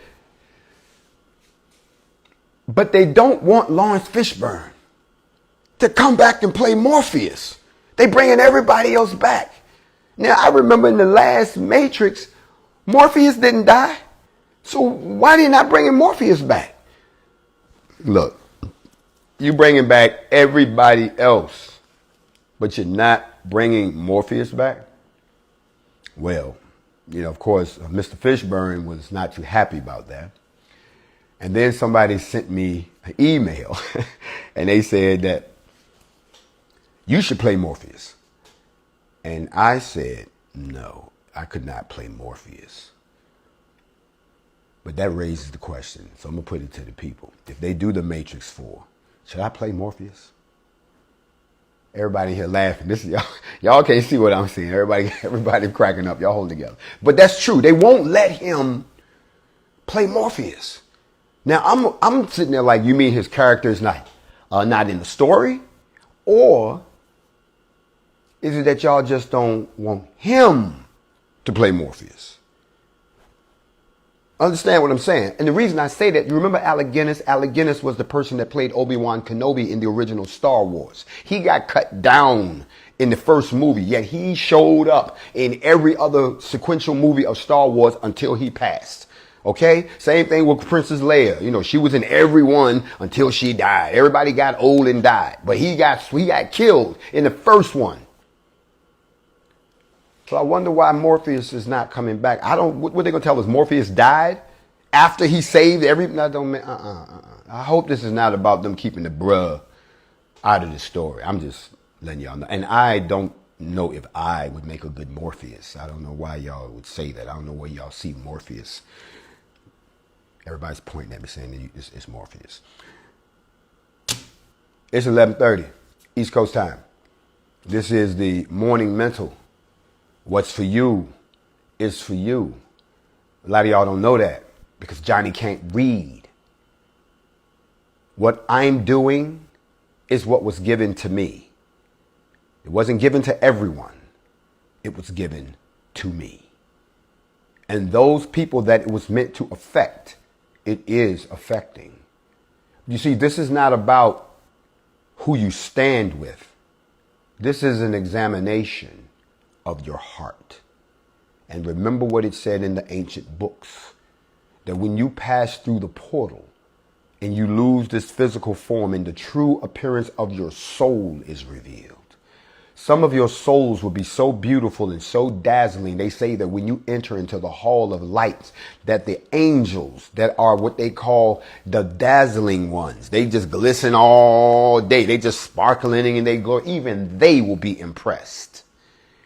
But they don't want Lawrence Fishburne to come back and play Morpheus. They bringing everybody else back. Now, I remember in the last Matrix, Morpheus didn't die. So why are they not bringing Morpheus back? Look, you bringing back everybody else, but you're not bringing Morpheus back? Well, you know, of course, Mr. Fishburne was not too happy about that. And then somebody sent me an email and they said that you should play Morpheus. And I said, no, I could not play Morpheus. But that raises the question. So I'm going to put it to the people. If they do the Matrix 4, should I play Morpheus? Everybody here laughing. This is y'all can't see what I'm seeing. Everybody cracking up. Y'all hold together. But that's true. They won't let him play Morpheus. Now I'm sitting there like, you mean his character is not in the story? Or is it that y'all just don't want him to play Morpheus? Understand what I'm saying? And the reason I say that, you remember Alec Guinness? Alec Guinness was the person that played Obi-Wan Kenobi in the original Star Wars. He got cut down in the first movie, yet he showed up in every other sequential movie of Star Wars until he passed. Okay? Same thing with Princess Leia. You know, she was in every one until she died. Everybody got old and died. But he got killed in the first one. So I wonder why Morpheus is not coming back. What they going to tell us? Morpheus died after he saved I hope this is not about them keeping the bruh out of the story. I'm just letting y'all know. And I don't know if I would make a good Morpheus. I don't know why y'all would say that. I don't know where y'all see Morpheus. Everybody's pointing at me saying that it's Morpheus. It's 11:30 East Coast time. This is the morning mental. What's for you is for you. A lot of y'all don't know that because Johnny can't read. What I'm doing is what was given to me. It wasn't given to everyone. It was given to me. And those people that it was meant to affect, it is affecting. You see, this is not about who you stand with. This is an examination of your heart. And remember what it said in the ancient books, that when you pass through the portal and you lose this physical form and the true appearance of your soul is revealed. Some of your souls will be so beautiful and so dazzling. They say that when you enter into the hall of lights, that the angels that are what they call the dazzling ones, they just glisten all day. They just sparkling and they glow. Even they will be impressed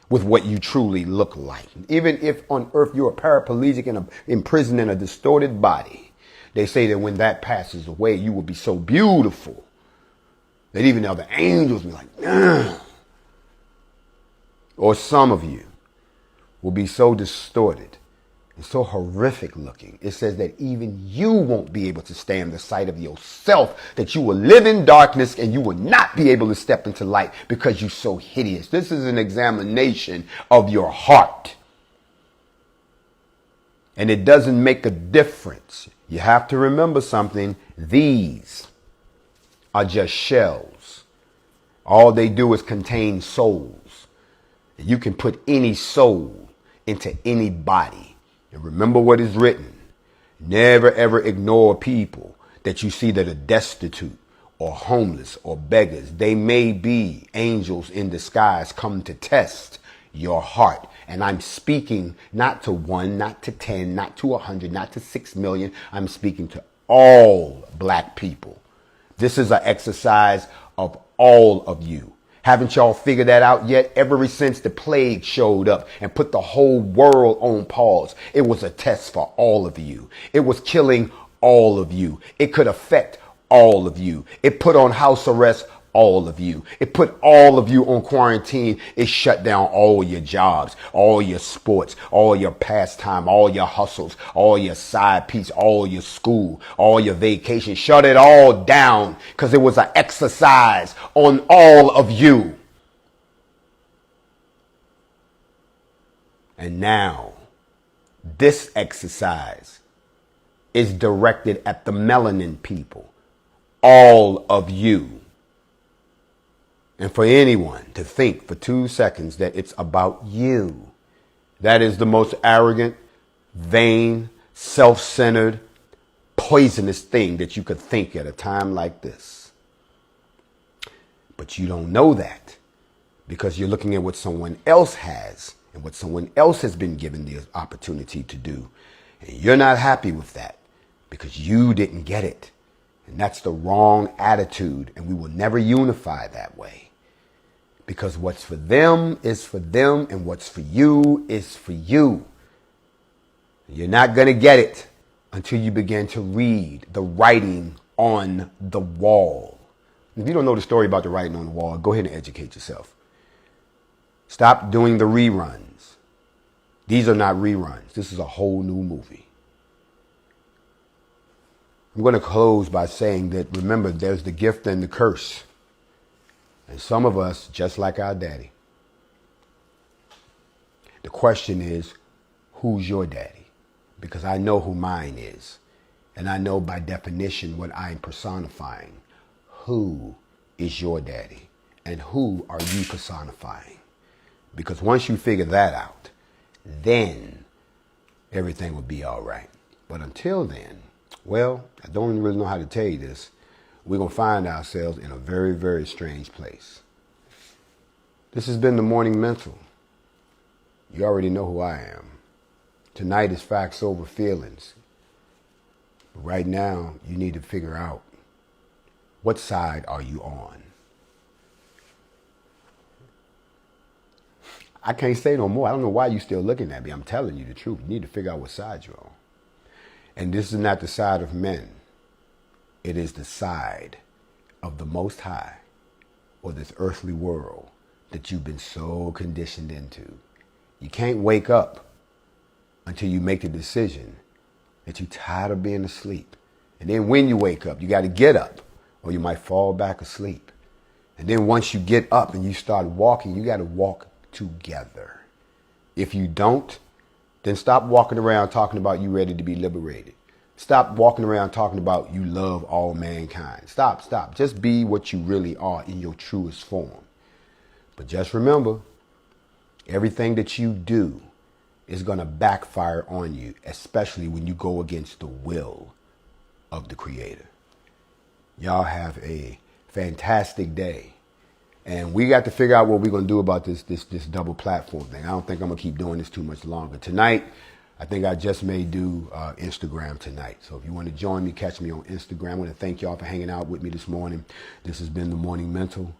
with what you truly look like. Even if on earth you're a paraplegic and imprisoned in a distorted body, they say that when that passes away, you will be so beautiful that even now the angels will be like, ugh. Or some of you will be so distorted and so horrific looking. It says that even you won't be able to stand the sight of yourself, that you will live in darkness and you will not be able to step into light because you're so hideous. This is an examination of your heart. And it doesn't make a difference. You have to remember something. These are just shells. All they do is contain souls. You can put any soul into any body. And remember what is written. Never ever ignore people that you see that are destitute or homeless or beggars. They may be angels in disguise come to test your heart. And I'm speaking not to 1, not to 10, not to 100, not to 6 million. I'm speaking to all black people. This is an exercise of all of you. Haven't y'all figured that out yet? Ever since the plague showed up and put the whole world on pause, it was a test for all of you. It was killing all of you. It could affect all of you. It put on house arrest all of you. It put all of you on quarantine. It shut down all your jobs, all your sports, all your pastime, all your hustles, all your side piece, all your school, all your vacation. Shut it all down because it was an exercise on all of you. And now this exercise is directed at the melanin people, all of you. And for anyone to think for 2 seconds that it's about you, that is the most arrogant, vain, self-centered, poisonous thing that you could think at a time like this. But you don't know that because you're looking at what someone else has and what someone else has been given the opportunity to do. And you're not happy with that because you didn't get it. And that's the wrong attitude. And we will never unify that way. Because what's for them is for them and what's for you is for you. You're not going to get it until you begin to read the writing on the wall. If you don't know the story about the writing on the wall, go ahead and educate yourself. Stop doing the reruns. These are not reruns. This is a whole new movie. I'm going to close by saying that, remember, there's the gift and the curse. And some of us, just like our daddy, the question is, who's your daddy? Because I know who mine is. And I know by definition what I'm personifying. Who is your daddy? And who are you personifying? Because once you figure that out, then everything will be all right. But until then, well, I don't really know how to tell you this. We're going to find ourselves in a very, very strange place. This has been the Morning Mental. You already know who I am. Tonight is facts over feelings. But right now, you need to figure out, what side are you on? I can't say no more. I don't know why you're still looking at me. I'm telling you the truth. You need to figure out what side you're on. And this is not the side of men. It is the side of the Most High, or this earthly world that you've been so conditioned into. You can't wake up until you make the decision that you're tired of being asleep. And then when you wake up, you got to get up or you might fall back asleep. And then once you get up and you start walking, you got to walk together. If you don't, then stop walking around talking about you ready to be liberated. Stop walking around talking about you love all mankind. Stop. Just be what you really are in your truest form. But just remember, everything that you do is going to backfire on you, especially when you go against the will of the Creator. Y'all have a fantastic day. And we got to figure out what we're going to do about this double platform thing. I don't think I'm going to keep doing this too much longer. Tonight, I think I just may do Instagram tonight. So if you want to join me, catch me on Instagram. I want to thank y'all for hanging out with me this morning. This has been The Morning Mental.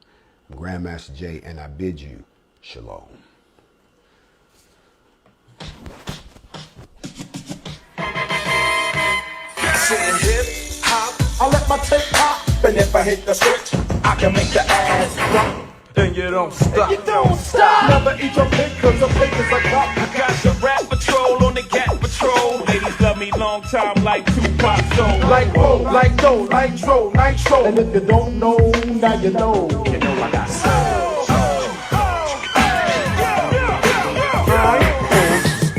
I'm GrandMaster Jay, and I bid you shalom. Sitting hip hop, I let my tape pop, and if I hit the switch, I can make the ass drop. And you don't stop. You don't stop. Never eat your cake, cause your cake is a cup. I got the rap patrol on the gat patrol. Ladies love me long time like Tupac soul. Like whoa, like dough, nitro. And if you don't know, now you know. You know I got soul.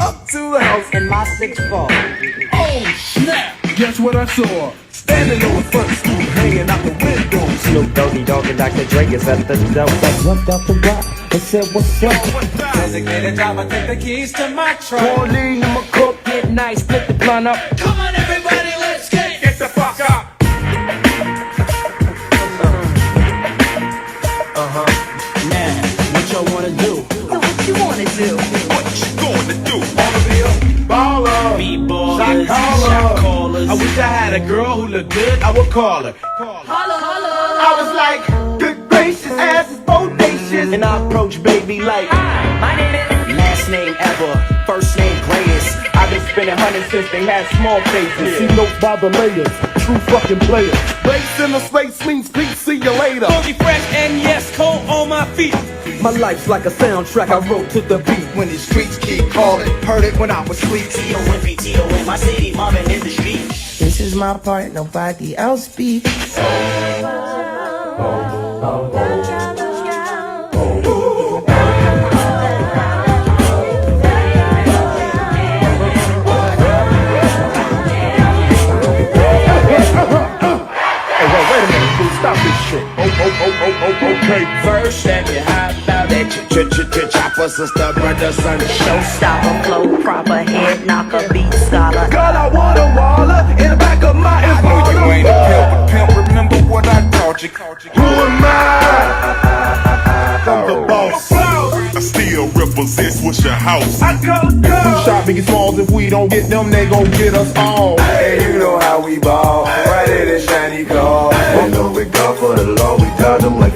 Up to the house In my 6'4". Oh snap! Guess what I saw? Standing on the front stoop, hanging out the window. Snoop Doggy Dogg and Dr. Dre is at the door. Jumped out the rock and said, what's up? Designated driver, take the keys to my truck. Pauline, I'm a cook, get nice, split the blunt up. Come on everybody, let's get the fuck up. Now, what y'all wanna do? What you wanna do? What you gonna do? Wanna be a baller, B-ballers, shot callers. I wish I had a girl who looked good, I would call her. I was like, good gracious, ass is bodacious. And I approach baby like, My name is. last name ever, first name greatest. I've been spending hundreds since they had small faces. See notes by the layers, true fucking players. Race in the space means peace, see you later. Funky fresh and yes, cold on my feet. My life's like a soundtrack I wrote to the beat. When the streets keep calling, heard it when I was asleep. T-O-N-P-T-O-N, my city, mobbing in the street. This is my part, nobody else speaks. Stop this shit. Okay. First, let me hop out at Chopper, sister, brother, son, Showstopper, flow proper, head knocker, beat scholar. God, I want a waller in the back of my I know you ain't a pimp, remember what I taught you. Who am I? I'm the boss. I still represent what's your house. I call it go. Shot Biggie Smalls, if we don't get them, they gon' get us all. Hey, you know how we ball, right in the shiny car. We know we go for the law, we dodge them like